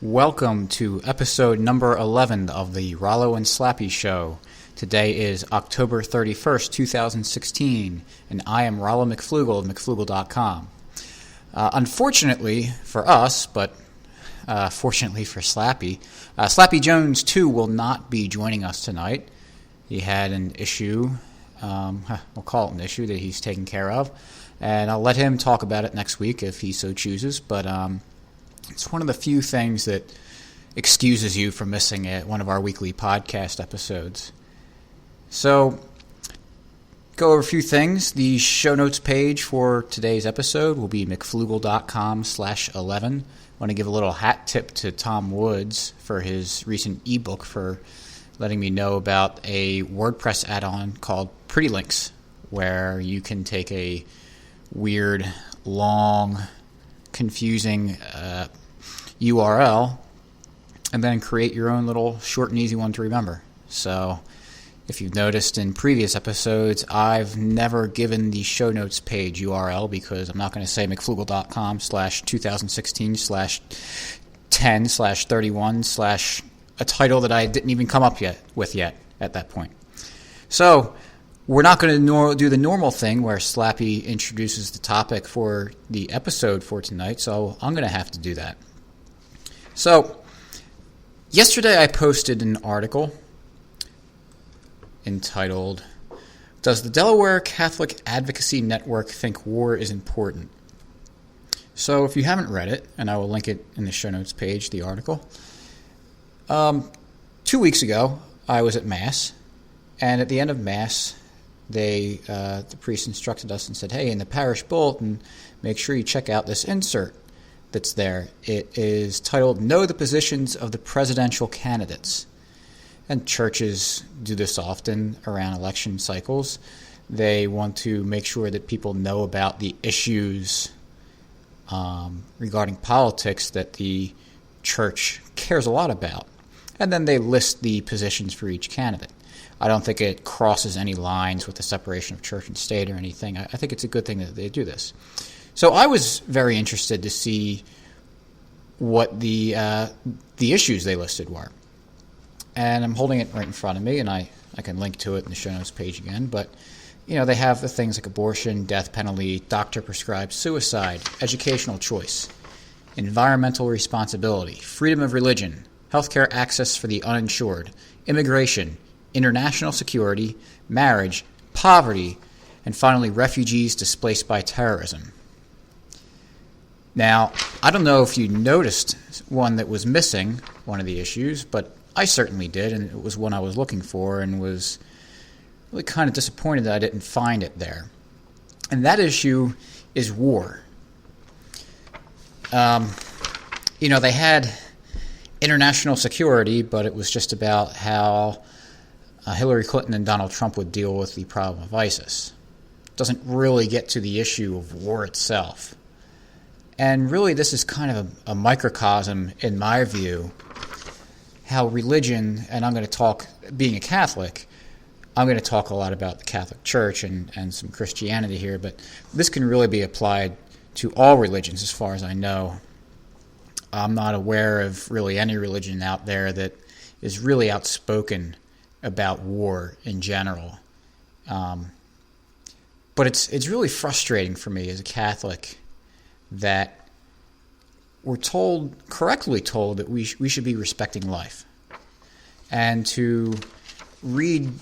Welcome to episode number 11 of the Rollo and Slappy Show. Today is October 31st, 2016, and I am Rollo McFlugel of McFlugel.com. Unfortunately for us, but fortunately for Slappy, Slappy Jones 2 will not be joining us tonight. He had an issue, we'll call it an issue, that he's taking care of, and I'll let him talk about it next week if he so chooses, but it's one of the few things that excuses you from missing one of our weekly podcast episodes. So, go over a few things. The show notes page for today's episode will be mcflugel.com/11. I want to give a little hat tip to Tom Woods for his recent ebook for letting me know about a WordPress add-on called Pretty Links, where you can take a weird, long, confusing URL and then create your own little short and easy one to remember. So if you've noticed in previous episodes, I've never given the show notes page URL because I'm not going to say mcflugel.com/2016/10/31/ a title that I didn't even come up with yet at that point. So we're not going to do the normal thing where Slappy introduces the topic for the episode for tonight, so I'm going to have to do that. So, yesterday I posted an article entitled, "Does the Delaware Catholic Advocacy Network Think War is Important?" So, if you haven't read it, and I will link it in the show notes page, the article, 2 weeks ago I was at Mass, and at the end of Mass, the priest instructed us and said, hey, in the parish bulletin, make sure you check out this insert that's there. It is titled, "Know the Positions of the Presidential Candidates." And churches do this often around election cycles. They want to make sure that people know about the issues regarding politics that the church cares a lot about. And then they list the positions for each candidate. I don't think it crosses any lines with the separation of church and state or anything. I think it's a good thing that they do this. So I was very interested to see what the issues they listed were. And I'm holding it right in front of me, and I can link to it in the show notes page again. But, you know, they have the things like abortion, death penalty, doctor-prescribed suicide, educational choice, environmental responsibility, freedom of religion, healthcare access for the uninsured, immigration, international security, marriage, poverty, and finally refugees displaced by terrorism. Now, I don't know if you noticed one that was missing, one of the issues, but I certainly did, and it was one I was looking for and was really kind of disappointed that I didn't find it there. And that issue is war. They had international security, but it was just about how Hillary Clinton and Donald Trump would deal with the problem of ISIS. It doesn't really get to the issue of war itself. And really, this is kind of a microcosm, in my view, how religion, and I'm going to talk, being a Catholic, I'm going to talk a lot about the Catholic Church and some Christianity here, but this can really be applied to all religions as far as I know. I'm not aware of really any religion out there that is really outspoken about war in general. But it's really frustrating for me as a Catholic that we're correctly told that we should be respecting life. And to read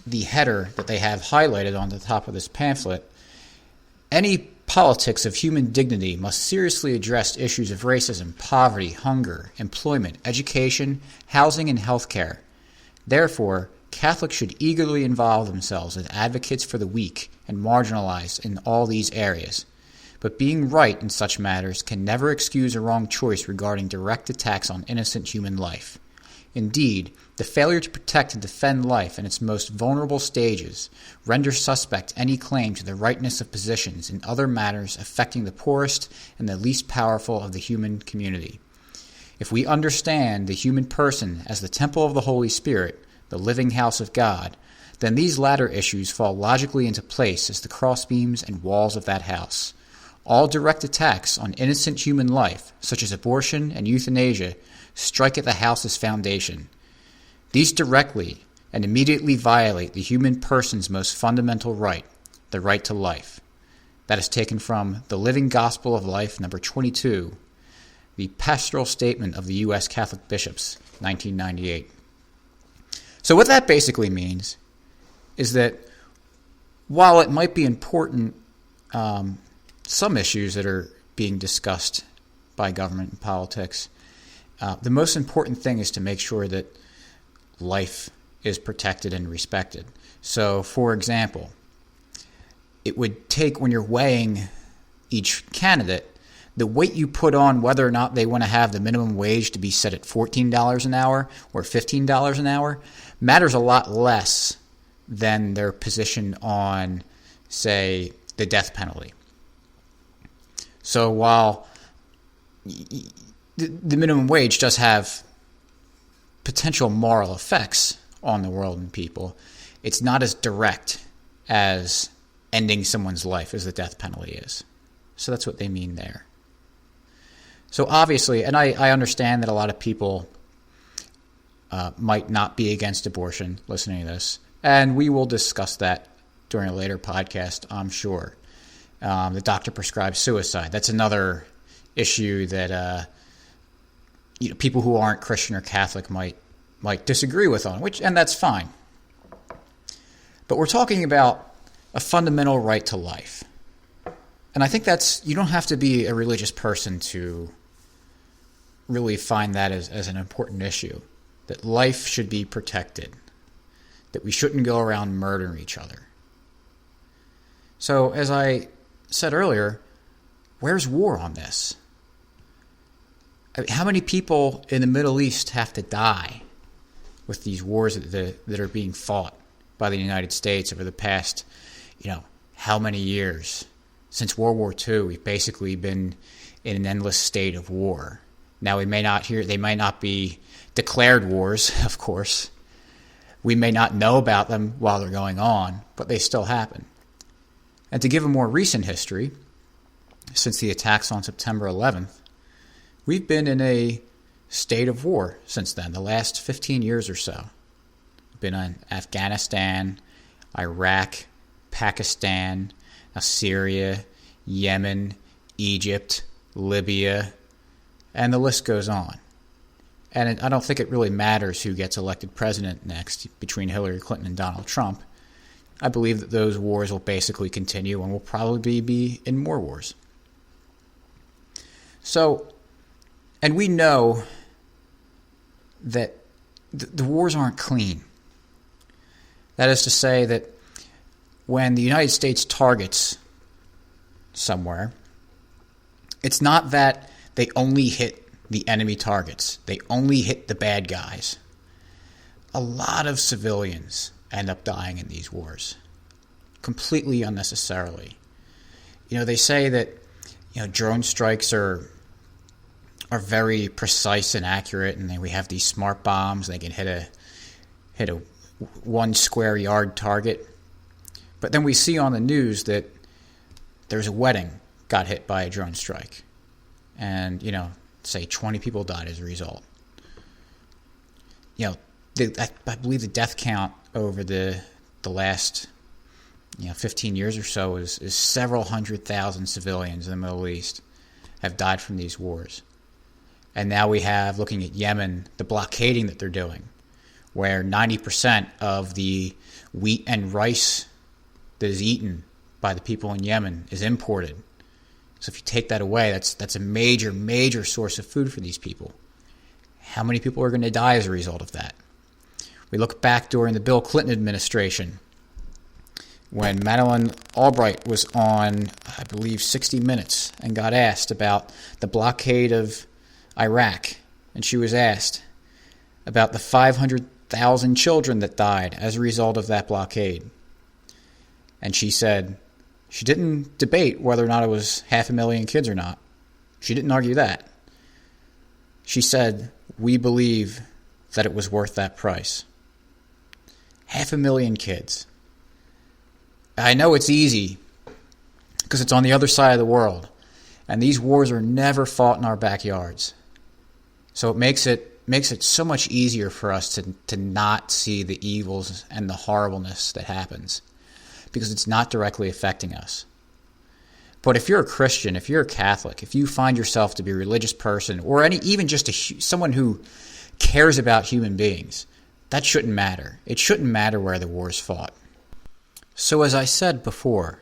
the header that they have highlighted on the top of this pamphlet, any politics of human dignity must seriously address issues of racism, poverty, hunger, employment, education, housing, and healthcare. Therefore, Catholics should eagerly involve themselves as advocates for the weak and marginalized in all these areas. But being right in such matters can never excuse a wrong choice regarding direct attacks on innocent human life. Indeed, the failure to protect and defend life in its most vulnerable stages renders suspect any claim to the rightness of positions in other matters affecting the poorest and the least powerful of the human community. If we understand the human person as the temple of the Holy Spirit, the living house of God, then these latter issues fall logically into place as the crossbeams and walls of that house. All direct attacks on innocent human life, such as abortion and euthanasia, strike at the house's foundation. These directly and immediately violate the human person's most fundamental right, the right to life. That is taken from The Living Gospel of Life, number 22, the Pastoral Statement of the U.S. Catholic Bishops, 1998. So what that basically means is that while it might be important, some issues that are being discussed by government and politics, the most important thing is to make sure that life is protected and respected. So, for example, it would take, when you're weighing each candidate, the weight you put on whether or not they want to have the minimum wage to be set at $14 an hour or $15 an hour matters a lot less than their position on, say, the death penalty. So while the minimum wage does have potential moral effects on the world and people, it's not as direct as ending someone's life as the death penalty is. So that's what they mean there. So obviously, and I understand that a lot of people might not be against abortion listening to this, and we will discuss that during a later podcast, I'm sure. The doctor prescribes suicide. That's another issue that people who aren't Christian or Catholic might disagree with on, and that's fine. But we're talking about a fundamental right to life. And I think you don't have to be a religious person to really find that as an important issue, that life should be protected, that we shouldn't go around murdering each other. So, as I said earlier, where's war on this? How many people in the Middle East have to die with these wars that are being fought by the United States over the past, how many years? Since World War II, we've basically been in an endless state of war. Now, they may not be declared wars, of course. We may not know about them while they're going on, but they still happen. And to give a more recent history, since the attacks on September 11th, we've been in a state of war since then, the last 15 years or so. We've been in Afghanistan, Iraq, Pakistan, Syria, Yemen, Egypt, Libya, and the list goes on. And I don't think it really matters who gets elected president next between Hillary Clinton and Donald Trump. I believe that those wars will basically continue and will probably be in more wars. So, and we know that the wars aren't clean. That is to say that when the United States targets somewhere, it's not that they only hit the enemy targets. They only hit the bad guys. A lot of civilians end up dying in these wars, completely unnecessarily. They say that drone strikes are very precise and accurate, and then we have these smart bombs. They can hit a 1 square yard target. But then we see on the news that there's a wedding got hit by a drone strike, and say 20 people died as a result. I believe the death count over the last 15 years or so is several 100,000 civilians in the Middle East have died from these wars. And now we have, looking at Yemen, the blockading that they're doing, where 90% of the wheat and rice that is eaten by the people in Yemen is imported. So if you take that away, that's a major, major source of food for these people. How many people are going to die as a result of that? We look back during the Bill Clinton administration when Madeleine Albright was on, I believe, 60 Minutes and got asked about the blockade of Iraq. And she was asked about the 500,000 children that died as a result of that blockade. And she said she didn't debate whether or not it was 500,000 kids or not. She didn't argue that. She said, we believe that it was worth that price. 500,000 kids. I know it's easy because it's on the other side of the world. And these wars are never fought in our backyards. So it makes it so much easier for us to not see the evils and the horribleness that happens, because it's not directly affecting us. But if you're a Christian, if you're a Catholic, if you find yourself to be a religious person, or even just someone who cares about human beings, that shouldn't matter. It shouldn't matter where the war is fought. So as I said before,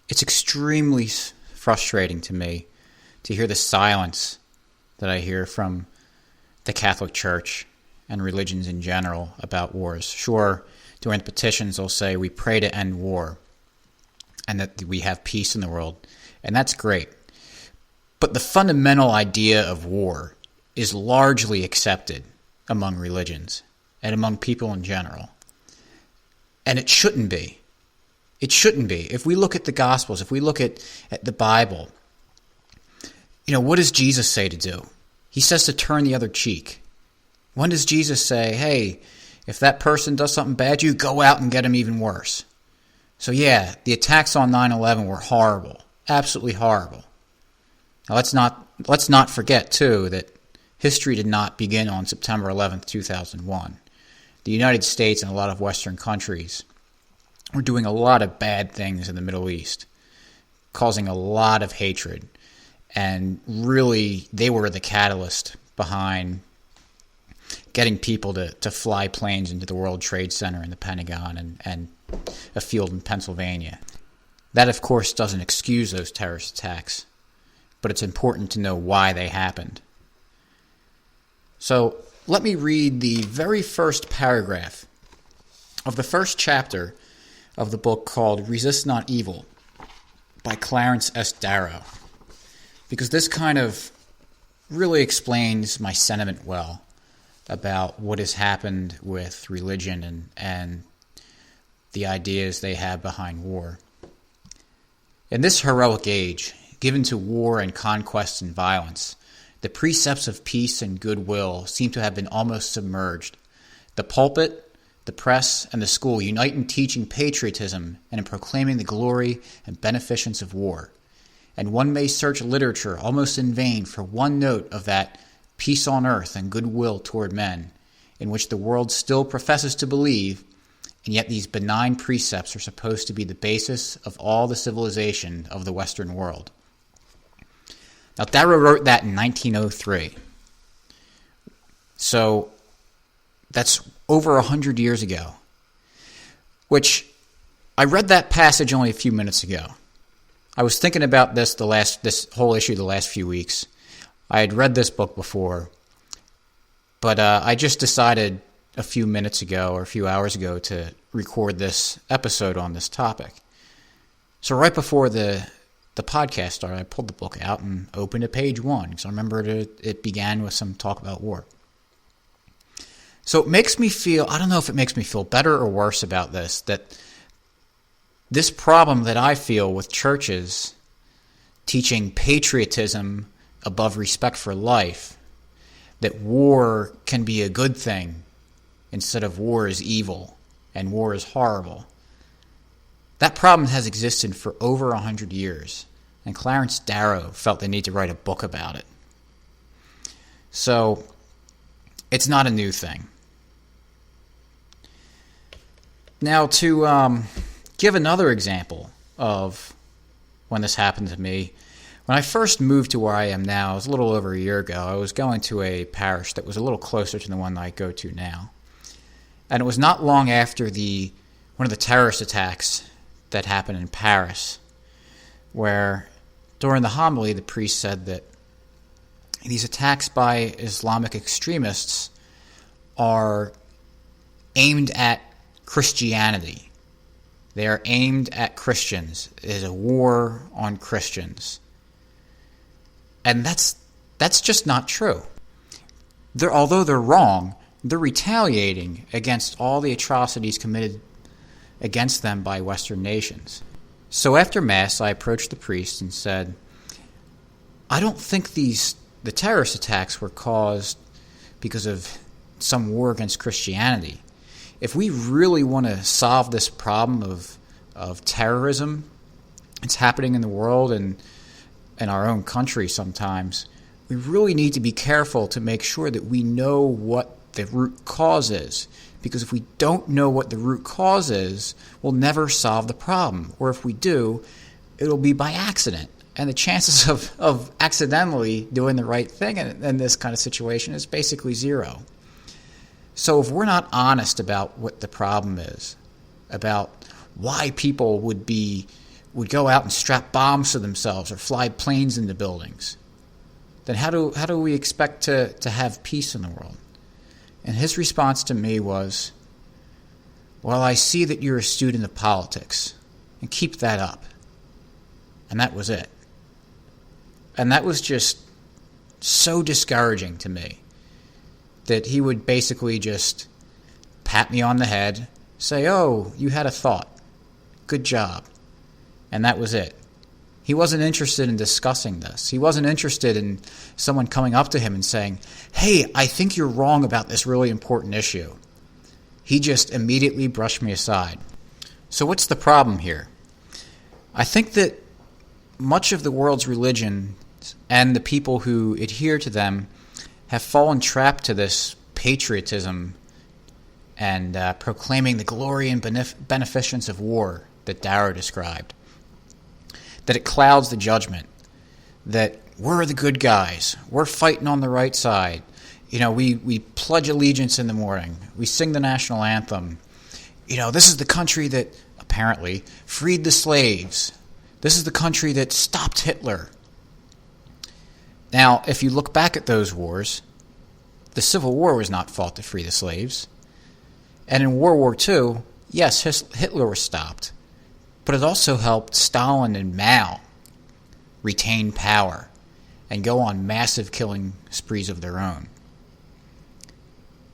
it's extremely frustrating to me to hear the silence that I hear from the Catholic Church and religions in general about wars. Sure, during the petitions they'll say we pray to end war and that we have peace in the world, and that's great. But the fundamental idea of war is largely accepted among religions and among people in general. And it shouldn't be. It shouldn't be. If we look at the Gospels, if we look at the Bible, what does Jesus say to do? He says to turn the other cheek. When does Jesus say, hey, if that person does something bad to you, go out and get him even worse? So yeah, the attacks on 9/11 were horrible. Absolutely horrible. Now let's not forget, too, that history did not begin on September 11th, 2001. The United States and a lot of Western countries were doing a lot of bad things in the Middle East, causing a lot of hatred. And really, they were the catalyst behind getting people to fly planes into the World Trade Center and the Pentagon and a field in Pennsylvania. That, of course, doesn't excuse those terrorist attacks, but it's important to know why they happened. So let me read the very first paragraph of the first chapter of the book called Resist Not Evil by Clarence S. Darrow, because this kind of really explains my sentiment well about what has happened with religion and the ideas they have behind war. In this heroic age, given to war and conquest and violence, the precepts of peace and goodwill seem to have been almost submerged. The pulpit, the press, and the school unite in teaching patriotism and in proclaiming the glory and beneficence of war. And one may search literature almost in vain for one note of that peace on earth and goodwill toward men, in which the world still professes to believe, and yet these benign precepts are supposed to be the basis of all the civilization of the Western world. Now, Darrow wrote that in 1903. So that's over 100 years ago, which I read that passage only a few minutes ago. I was thinking about this whole issue the last few weeks. I had read this book before, but I just decided a few minutes ago or a few hours ago to record this episode on this topic. So right before the podcast started, I pulled the book out and opened at page 1, because I remembered it began with some talk about war. So it makes me feel, I don't know if it makes me feel better or worse about this, that this problem that I feel with churches teaching patriotism above respect for life, that war can be a good thing instead of war is evil and war is horrible. That problem has existed for over 100 years, and Clarence Darrow felt the need to write a book about it. So it's not a new thing. Now, to give another example of when this happened to me, when I first moved to where I am now, it was a little over a year ago, I was going to a parish that was a little closer to the one I go to now. And it was not long after one of the terrorist attacks that happened in Paris, where during the homily the priest said that these attacks by Islamic extremists are aimed at Christianity. They are aimed at Christians. It is a war on Christians. And that's just not true. Although they're wrong, they're retaliating against all the atrocities committed against them by Western nations. So after Mass, I approached the priest and said, I don't think the terrorist attacks were caused because of some war against Christianity. If we really want to solve this problem of terrorism it's happening in the world and in our own country sometimes, we really need to be careful to make sure that we know what the root cause is. Because if we don't know what the root cause is, we'll never solve the problem. Or if we do, it'll be by accident. And the chances of accidentally doing the right thing in this kind of situation is basically zero. So if we're not honest about what the problem is, about why people would go out and strap bombs to themselves or fly planes into buildings, then how do we expect to have peace in the world? And his response to me was, well, I see that you're a student of politics, and keep that up. And that was it. And that was just so discouraging to me, that he would basically just pat me on the head, say, oh, you had a thought. Good job. And that was it. He wasn't interested in discussing this. He wasn't interested in someone coming up to him and saying, hey, I think you're wrong about this really important issue. He just immediately brushed me aside. So what's the problem here? I think that much of the world's religion and the people who adhere to them have fallen trapped to this patriotism and proclaiming the glory and beneficence of war that Darrow described. That it clouds the judgment, that we're the good guys, we're fighting on the right side. We pledge allegiance in the morning, we sing the national anthem. This is the country that apparently freed the slaves. This is the country that stopped Hitler. Now, if you look back at those wars, the Civil War was not fought to free the slaves. And in World War II, yes, Hitler was stopped. But it also helped Stalin and Mao retain power and go on massive killing sprees of their own.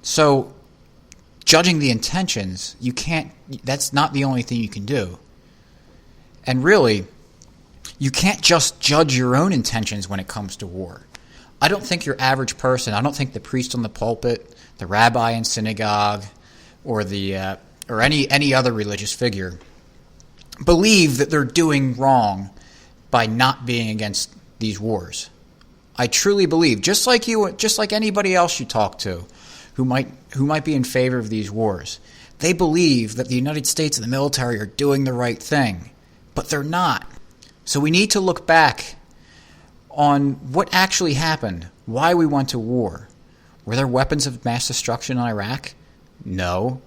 So, judging the intentions, that's not the only thing you can do. And really, you can't just judge your own intentions when it comes to war. I don't think your average person, I don't think the priest on the pulpit, the rabbi in synagogue, or any other religious figure believe that they're doing wrong by not being against these wars. I truly believe, just like you, just like anybody else you talk to who might be in favor of these wars, they believe that the United States and the military are doing the right thing, but they're not. So we need to look back on what actually happened, why we went to war. Were there weapons of mass destruction in Iraq? No.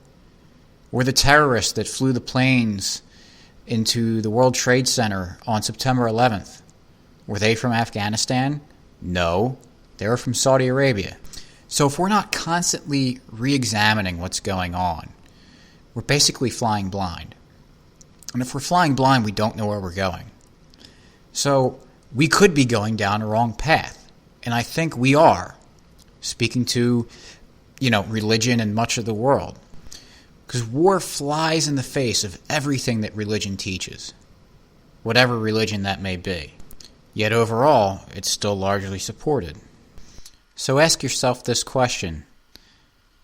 Were the terrorists that flew the planes into the World Trade Center on September 11th, were they from Afghanistan? No. They were from Saudi Arabia. So if we're not constantly re-examining what's going on, we're basically flying blind. And if we're flying blind, we don't know where we're going. So we could be going down a wrong path. And I think we are, speaking to, religion and much of the world. Because war flies in the face of everything that religion teaches, whatever religion that may be. Yet overall, it's still largely supported. So ask yourself this question.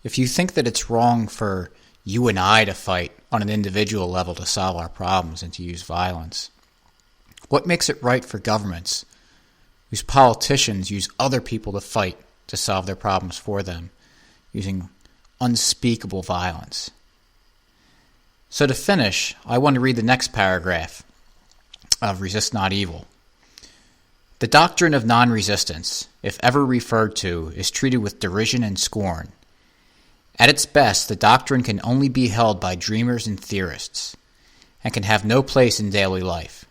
If you think that it's wrong for you and I to fight on an individual level to solve our problems and to use violence, what makes it right for governments whose politicians use other people to fight to solve their problems for them, using unspeakable violence? So to finish, I want to read the next paragraph of Resist Not Evil. The doctrine of non-resistance, if ever referred to, is treated with derision and scorn. At its best, the doctrine can only be held by dreamers and theorists, and can have no place in daily life.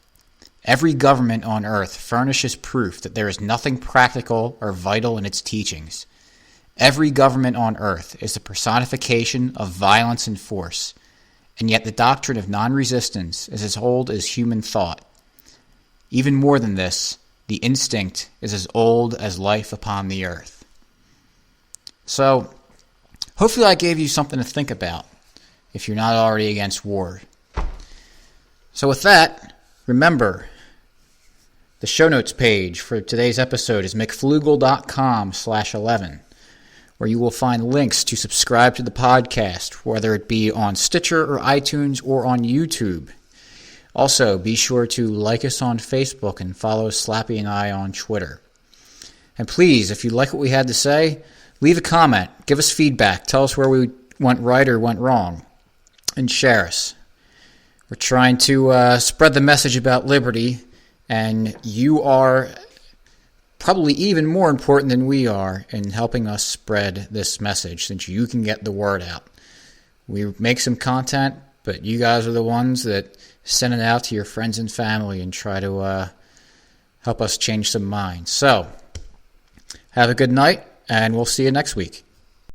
Every government on earth furnishes proof that there is nothing practical or vital in its teachings. Every government on earth is the personification of violence and force, and yet the doctrine of non-resistance is as old as human thought. Even more than this, the instinct is as old as life upon the earth. So, hopefully I gave you something to think about if you're not already against war. So with that, remember, the show notes page for today's episode is mcflugel.com/11, where you will find links to subscribe to the podcast, whether it be on Stitcher or iTunes or on YouTube. Also, be sure to like us on Facebook and follow Slappy and I on Twitter. And please, if you like what we had to say, leave a comment, give us feedback, tell us where we went right or went wrong, and share us. We're trying to spread the message about liberty, and you are probably even more important than we are in helping us spread this message, since you can get the word out. We make some content, but you guys are the ones that send it out to your friends and family and try to help us change some minds. So, have a good night, and we'll see you next week.